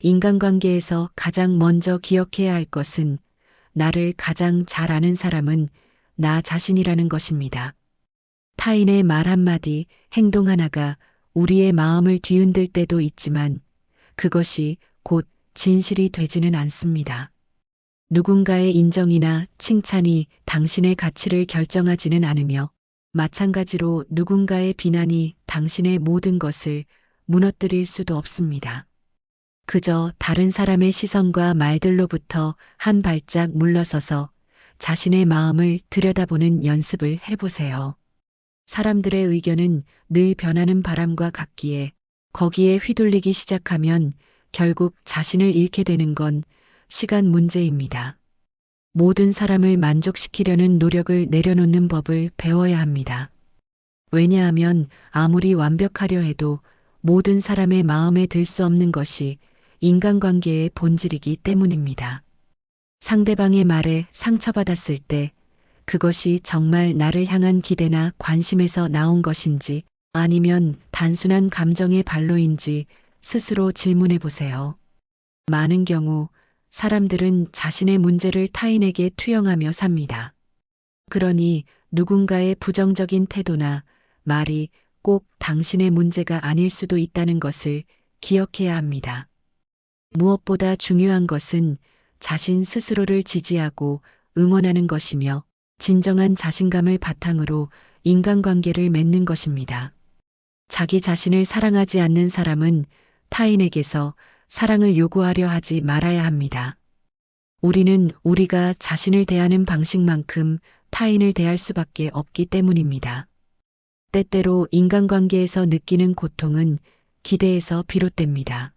인간관계에서 가장 먼저 기억해야 할 것은 나를 가장 잘 아는 사람은 나 자신이라는 것입니다. 타인의 말 한마디, 행동 하나가 우리의 마음을 뒤흔들 때도 있지만 그것이 곧 진실이 되지는 않습니다. 누군가의 인정이나 칭찬이 당신의 가치를 결정하지는 않으며 마찬가지로 누군가의 비난이 당신의 모든 것을 무너뜨릴 수도 없습니다. 그저 다른 사람의 시선과 말들로부터 한 발짝 물러서서 자신의 마음을 들여다보는 연습을 해보세요. 사람들의 의견은 늘 변하는 바람과 같기에 거기에 휘둘리기 시작하면 결국 자신을 잃게 되는 건 시간 문제입니다. 모든 사람을 만족시키려는 노력을 내려놓는 법을 배워야 합니다. 왜냐하면 아무리 완벽하려 해도 모든 사람의 마음에 들 수 없는 것이 인간관계의 본질이기 때문입니다. 상대방의 말에 상처받았을 때 그것이 정말 나를 향한 기대나 관심에서 나온 것인지 아니면 단순한 감정의 발로인지 스스로 질문해 보세요. 많은 경우 사람들은 자신의 문제를 타인에게 투영하며 삽니다. 그러니 누군가의 부정적인 태도나 말이 꼭 당신의 문제가 아닐 수도 있다는 것을 기억해야 합니다. 무엇보다 중요한 것은 자신 스스로를 지지하고 응원하는 것이며 진정한 자신감을 바탕으로 인간관계를 맺는 것입니다. 자기 자신을 사랑하지 않는 사람은 타인에게서 사랑을 요구하려 하지 말아야 합니다. 우리는 우리가 자신을 대하는 방식만큼 타인을 대할 수밖에 없기 때문입니다. 때때로 인간관계에서 느끼는 고통은 기대에서 비롯됩니다.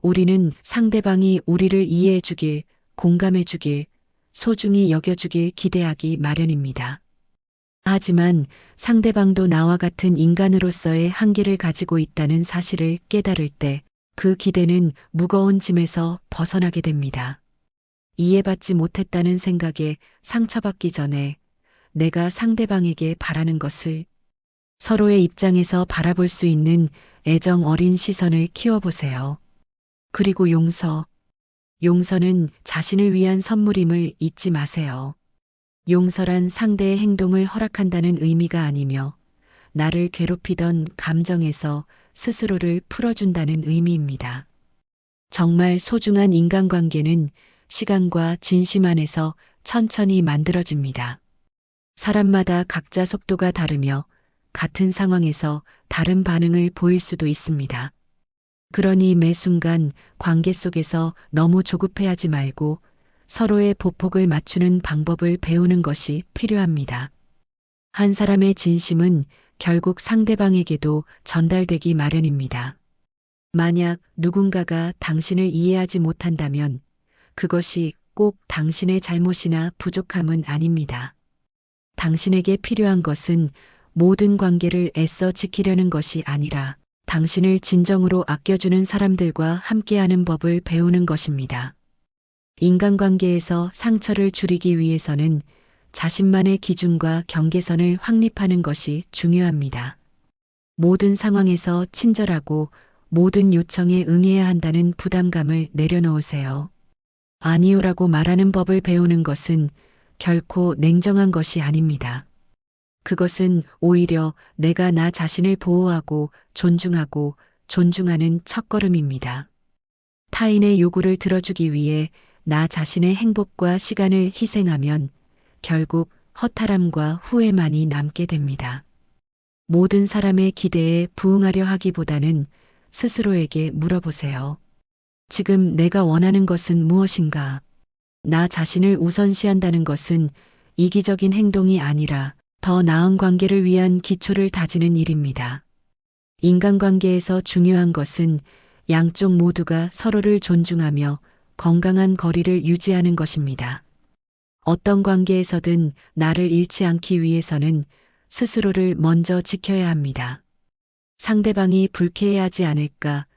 우리는 상대방이 우리를 이해해 주길, 공감해 주길, 소중히 여겨주길 기대하기 마련입니다. 하지만 상대방도 나와 같은 인간으로서의 한계를 가지고 있다는 사실을 깨달을 때 그 기대는 무거운 짐에서 벗어나게 됩니다. 이해받지 못했다는 생각에 상처받기 전에 내가 상대방에게 바라는 것을 서로의 입장에서 바라볼 수 있는 애정 어린 시선을 키워보세요. 그리고 용서는 자신을 위한 선물임을 잊지 마세요. 용서란 상대의 행동을 허락한다는 의미가 아니며 나를 괴롭히던 감정에서 스스로를 풀어준다는 의미입니다. 정말 소중한 인간관계는 시간과 진심 안에서 천천히 만들어집니다. 사람마다 각자 속도가 다르며 같은 상황에서 다른 반응을 보일 수도 있습니다. 그러니 매 순간 관계 속에서 너무 조급해하지 말고 서로의 보폭을 맞추는 방법을 배우는 것이 필요합니다. 한 사람의 진심은 결국 상대방에게도 전달되기 마련입니다. 만약 누군가가 당신을 이해하지 못한다면 그것이 꼭 당신의 잘못이나 부족함은 아닙니다. 당신에게 필요한 것은 모든 관계를 애써 지키려는 것이 아니라 당신을 진정으로 아껴주는 사람들과 함께하는 법을 배우는 것입니다. 인간관계에서 상처를 줄이기 위해서는 자신만의 기준과 경계선을 확립하는 것이 중요합니다. 모든 상황에서 친절하고 모든 요청에 응해야 한다는 부담감을 내려놓으세요. 아니요라고 말하는 법을 배우는 것은 결코 냉정한 것이 아닙니다. 그것은 오히려 내가 나 자신을 보호하고 존중하는 첫걸음입니다. 타인의 요구를 들어주기 위해 나 자신의 행복과 시간을 희생하면 결국 허탈함과 후회만이 남게 됩니다. 모든 사람의 기대에 부응하려 하기보다는 스스로에게 물어보세요. 지금 내가 원하는 것은 무엇인가? 나 자신을 우선시한다는 것은 이기적인 행동이 아니라 더 나은 관계를 위한 기초를 다지는 일입니다. 인간관계에서 중요한 것은 양쪽 모두가 서로를 존중하며 건강한 거리를 유지하는 것입니다. 어떤 관계에서든 나를 잃지 않기 위해서는 스스로를 먼저 지켜야 합니다. 상대방이 불쾌해하지 않을까,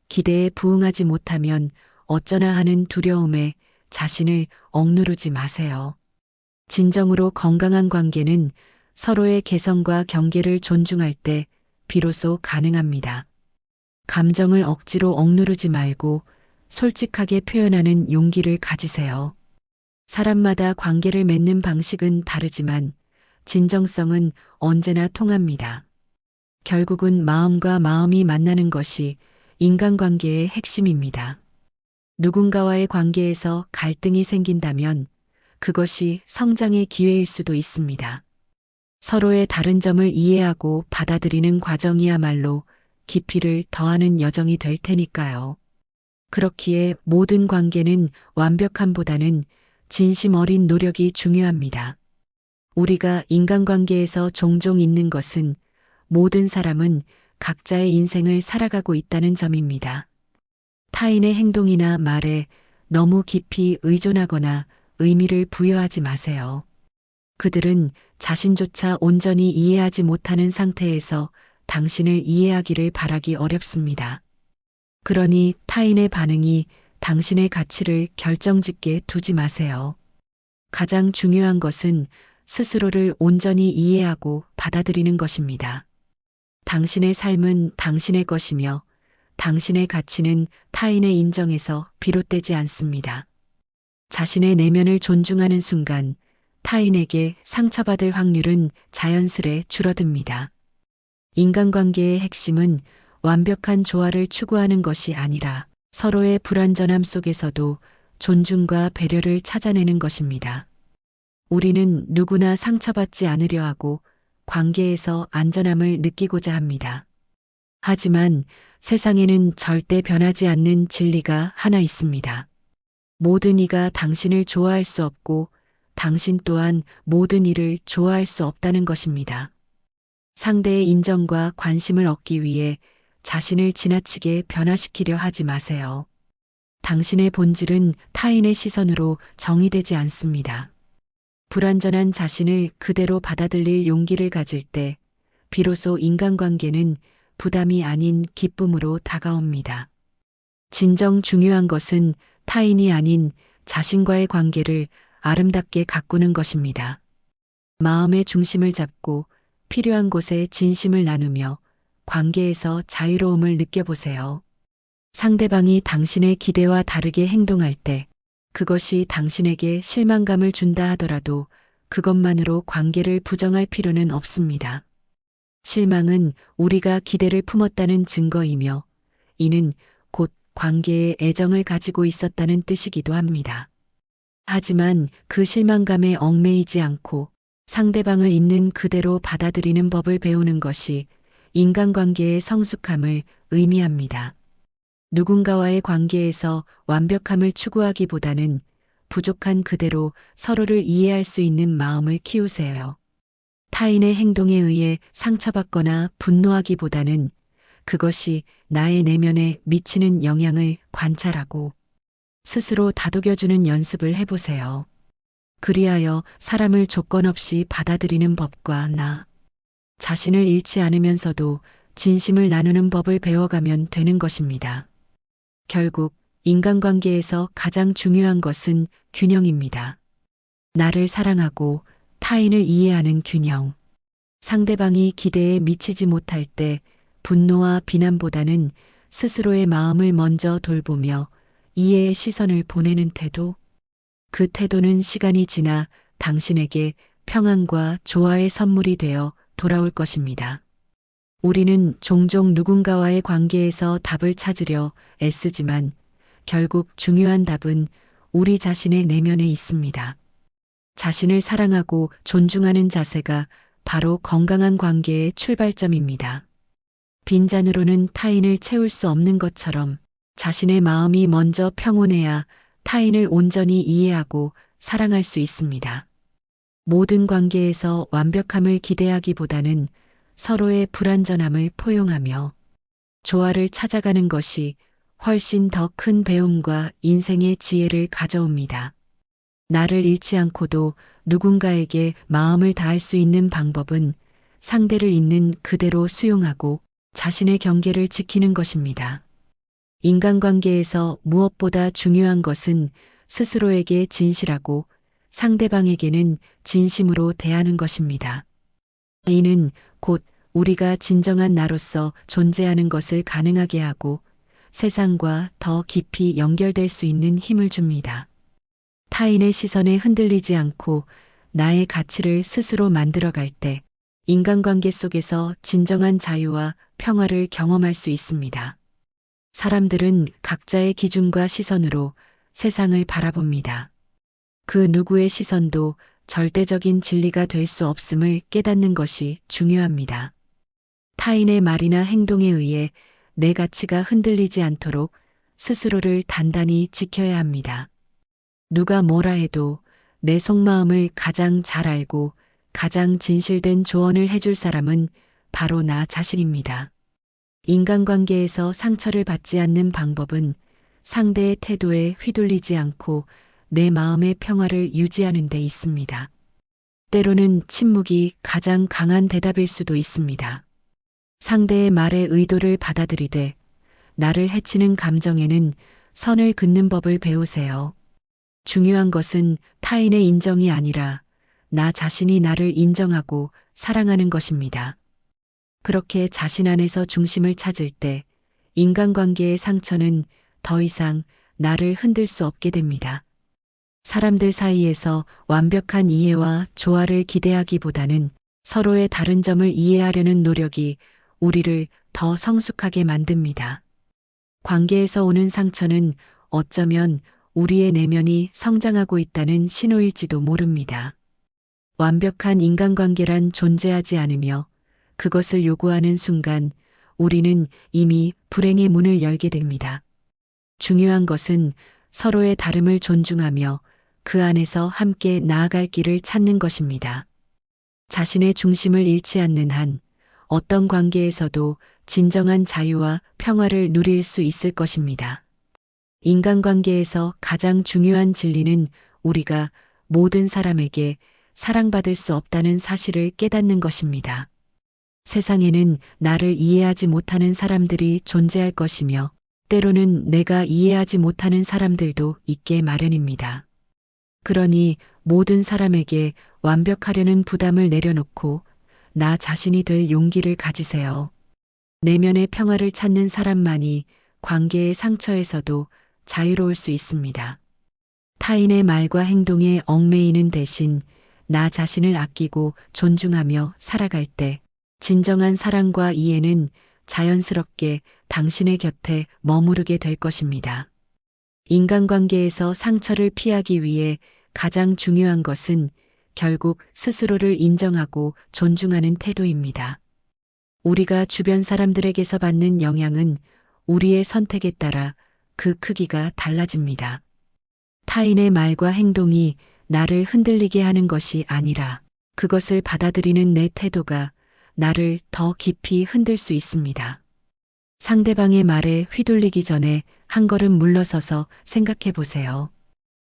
기대에 부응하지 못하면 어쩌나 하는 두려움에 자신을 억누르지 마세요. 진정으로 건강한 관계는 서로의 개성과 경계를 존중할 때 비로소 가능합니다. 감정을 억지로 억누르지 말고 솔직하게 표현하는 용기를 가지세요. 사람마다 관계를 맺는 방식은 다르지만 진정성은 언제나 통합니다. 결국은 마음과 마음이 만나는 것이 인간관계의 핵심입니다. 누군가와의 관계에서 갈등이 생긴다면 그것이 성장의 기회일 수도 있습니다. 서로의 다른 점을 이해하고 받아들이는 과정이야말로 깊이를 더하는 여정이 될 테니까요. 그렇기에 모든 관계는 완벽함보다는 진심 어린 노력이 중요합니다. 우리가 인간관계에서 종종 잊는 것은 모든 사람은 각자의 인생을 살아가고 있다는 점입니다. 타인의 행동이나 말에 너무 깊이 의존하거나 의미를 부여하지 마세요. 그들은 자신조차 온전히 이해하지 못하는 상태에서 당신을 이해하기를 바라기 어렵습니다. 그러니 타인의 반응이 당신의 가치를 결정짓게 두지 마세요. 가장 중요한 것은 스스로를 온전히 이해하고 받아들이는 것입니다. 당신의 삶은 당신의 것이며 당신의 가치는 타인의 인정에서 비롯되지 않습니다. 자신의 내면을 존중하는 순간 타인에게 상처받을 확률은 자연스레 줄어듭니다. 인간관계의 핵심은 완벽한 조화를 추구하는 것이 아니라 서로의 불완전함 속에서도 존중과 배려를 찾아내는 것입니다. 우리는 누구나 상처받지 않으려 하고 관계에서 안전함을 느끼고자 합니다. 하지만 세상에는 절대 변하지 않는 진리가 하나 있습니다. 모든 이가 당신을 좋아할 수 없고 당신 또한 모든 이를 좋아할 수 없다는 것입니다. 상대의 인정과 관심을 얻기 위해 자신을 지나치게 변화시키려 하지 마세요. 당신의 본질은 타인의 시선으로 정의되지 않습니다. 불완전한 자신을 그대로 받아들일 용기를 가질 때 비로소 인간관계는 부담이 아닌 기쁨으로 다가옵니다. 진정 중요한 것은 타인이 아닌 자신과의 관계를 아름답게 가꾸는 것입니다. 마음의 중심을 잡고 필요한 곳에 진심을 나누며 관계에서 자유로움을 느껴보세요. 상대방이 당신의 기대와 다르게 행동할 때 그것이 당신에게 실망감을 준다 하더라도 그것만으로 관계를 부정할 필요는 없습니다. 실망은 우리가 기대를 품었다는 증거이며 이는 곧 관계에 애정을 가지고 있었다는 뜻이기도 합니다. 하지만 그 실망감에 얽매이지 않고 상대방을 있는 그대로 받아들이는 법을 배우는 것이 인간관계의 성숙함을 의미합니다. 누군가와의 관계에서 완벽함을 추구하기보다는 부족한 그대로 서로를 이해할 수 있는 마음을 키우세요. 타인의 행동에 의해 상처받거나 분노하기보다는 그것이 나의 내면에 미치는 영향을 관찰하고 스스로 다독여주는 연습을 해보세요. 그리하여 사람을 조건 없이 받아들이는 법과 나 자신을 잃지 않으면서도 진심을 나누는 법을 배워가면 되는 것입니다. 결국 인간관계에서 가장 중요한 것은 균형입니다. 나를 사랑하고 타인을 이해하는 균형. 상대방이 기대에 미치지 못할 때 분노와 비난보다는 스스로의 마음을 먼저 돌보며 이해의 시선을 보내는 태도. 그 태도는 시간이 지나 당신에게 평안과 조화의 선물이 되어 돌아올 것입니다. 우리는 종종 누군가와의 관계에서 답을 찾으려 애쓰지만 결국 중요한 답은 우리 자신의 내면에 있습니다. 자신을 사랑하고 존중하는 자세가 바로 건강한 관계의 출발점입니다. 빈잔으로는 타인을 채울 수 없는 것처럼 자신의 마음이 먼저 평온해야 타인을 온전히 이해하고 사랑할 수 있습니다. 모든 관계에서 완벽함을 기대하기보다는 서로의 불완전함을 포용하며 조화를 찾아가는 것이 훨씬 더 큰 배움과 인생의 지혜를 가져옵니다. 나를 잃지 않고도 누군가에게 마음을 다할 수 있는 방법은 상대를 있는 그대로 수용하고 자신의 경계를 지키는 것입니다. 인간관계에서 무엇보다 중요한 것은 스스로에게 진실하고 상대방에게는 진심으로 대하는 것입니다. 이는 곧 우리가 진정한 나로서 존재하는 것을 가능하게 하고 세상과 더 깊이 연결될 수 있는 힘을 줍니다. 타인의 시선에 흔들리지 않고 나의 가치를 스스로 만들어갈 때 인간관계 속에서 진정한 자유와 평화를 경험할 수 있습니다. 사람들은 각자의 기준과 시선으로 세상을 바라봅니다. 그 누구의 시선도 절대적인 진리가 될 수 없음을 깨닫는 것이 중요합니다. 타인의 말이나 행동에 의해 내 가치가 흔들리지 않도록 스스로를 단단히 지켜야 합니다. 누가 뭐라 해도 내 속마음을 가장 잘 알고 가장 진실된 조언을 해줄 사람은 바로 나 자신입니다. 인간관계에서 상처를 받지 않는 방법은 상대의 태도에 휘둘리지 않고 내 마음의 평화를 유지하는 데 있습니다. 때로는 침묵이 가장 강한 대답일 수도 있습니다. 상대의 말의 의도를 받아들이되 나를 해치는 감정에는 선을 긋는 법을 배우세요. 중요한 것은 타인의 인정이 아니라 나 자신이 나를 인정하고 사랑하는 것입니다. 그렇게 자신 안에서 중심을 찾을 때 인간관계의 상처는 더 이상 나를 흔들 수 없게 됩니다. 사람들 사이에서 완벽한 이해와 조화를 기대하기보다는 서로의 다른 점을 이해하려는 노력이 우리를 더 성숙하게 만듭니다. 관계에서 오는 상처는 어쩌면 우리의 내면이 성장하고 있다는 신호일지도 모릅니다. 완벽한 인간관계란 존재하지 않으며 그것을 요구하는 순간 우리는 이미 불행의 문을 열게 됩니다. 중요한 것은 서로의 다름을 존중하며 그 안에서 함께 나아갈 길을 찾는 것입니다. 자신의 중심을 잃지 않는 한 어떤 관계에서도 진정한 자유와 평화를 누릴 수 있을 것입니다. 인간관계에서 가장 중요한 진리는 우리가 모든 사람에게 사랑받을 수 없다는 사실을 깨닫는 것입니다. 세상에는 나를 이해하지 못하는 사람들이 존재할 것이며 때로는 내가 이해하지 못하는 사람들도 있게 마련입니다. 그러니 모든 사람에게 완벽하려는 부담을 내려놓고 나 자신이 될 용기를 가지세요. 내면의 평화를 찾는 사람만이 관계의 상처에서도 자유로울 수 있습니다. 타인의 말과 행동에 얽매이는 대신 나 자신을 아끼고 존중하며 살아갈 때 진정한 사랑과 이해는 자연스럽게 당신의 곁에 머무르게 될 것입니다. 인간관계에서 상처를 피하기 위해 가장 중요한 것은 결국 스스로를 인정하고 존중하는 태도입니다. 우리가 주변 사람들에게서 받는 영향은 우리의 선택에 따라 그 크기가 달라집니다. 타인의 말과 행동이 나를 흔들리게 하는 것이 아니라 그것을 받아들이는 내 태도가 나를 더 깊이 흔들 수 있습니다. 상대방의 말에 휘둘리기 전에 한 걸음 물러서서 생각해 보세요.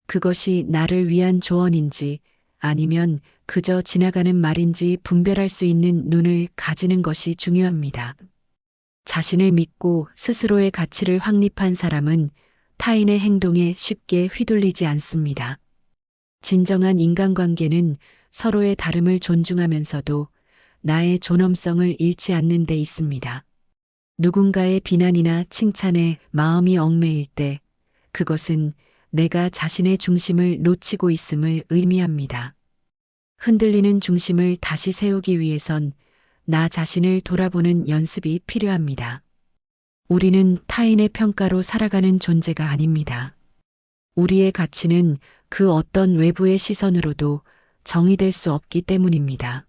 그것이 나를 위한 조언인지 아니면 그저 지나가는 말인지 분별할 수 있는 눈을 가지는 것이 중요합니다. 자신을 믿고 스스로의 가치를 확립한 사람은 타인의 행동에 쉽게 휘둘리지 않습니다. 진정한 인간관계는 서로의 다름을 존중하면서도 나의 존엄성을 잃지 않는 데 있습니다. 누군가의 비난이나 칭찬에 마음이 얽매일 때 그것은 내가 자신의 중심을 놓치고 있음을 의미합니다. 흔들리는 중심을 다시 세우기 위해선 나 자신을 돌아보는 연습이 필요합니다. 우리는 타인의 평가로 살아가는 존재가 아닙니다. 우리의 가치는 그 어떤 외부의 시선으로도 정의될 수 없기 때문입니다.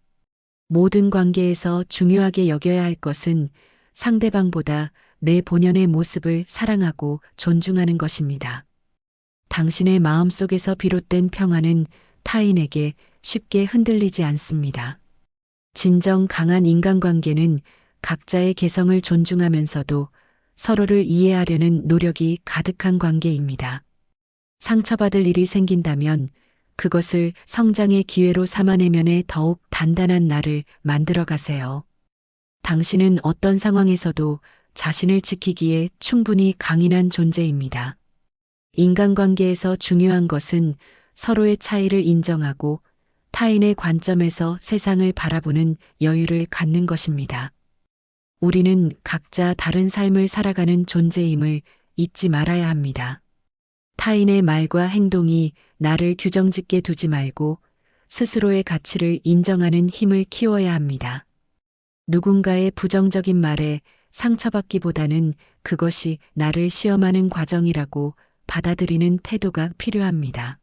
모든 관계에서 중요하게 여겨야 할 것은 상대방보다 내 본연의 모습을 사랑하고 존중하는 것입니다. 당신의 마음속에서 비롯된 평화는 타인에게 쉽게 흔들리지 않습니다. 진정 강한 인간관계는 각자의 개성을 존중하면서도 서로를 이해하려는 노력이 가득한 관계입니다. 상처받을 일이 생긴다면 그것을 성장의 기회로 삼아내면에 더욱 단단한 나를 만들어 가세요. 당신은 어떤 상황에서도 자신을 지키기에 충분히 강인한 존재입니다. 인간관계에서 중요한 것은 서로의 차이를 인정하고 타인의 관점에서 세상을 바라보는 여유를 갖는 것입니다. 우리는 각자 다른 삶을 살아가는 존재임을 잊지 말아야 합니다. 타인의 말과 행동이 나를 규정짓게 두지 말고 스스로의 가치를 인정하는 힘을 키워야 합니다. 누군가의 부정적인 말에 상처받기보다는 그것이 나를 시험하는 과정이라고 받아들이는 태도가 필요합니다.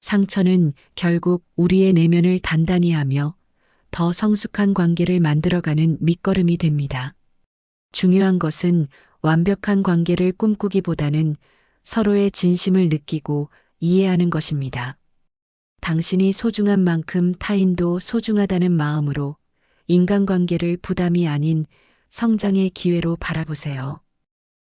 상처는 결국 우리의 내면을 단단히 하며 더 성숙한 관계를 만들어가는 밑거름이 됩니다. 중요한 것은 완벽한 관계를 꿈꾸기보다는 서로의 진심을 느끼고 이해하는 것입니다. 당신이 소중한 만큼 타인도 소중하다는 마음으로 인간관계를 부담이 아닌 성장의 기회로 바라보세요.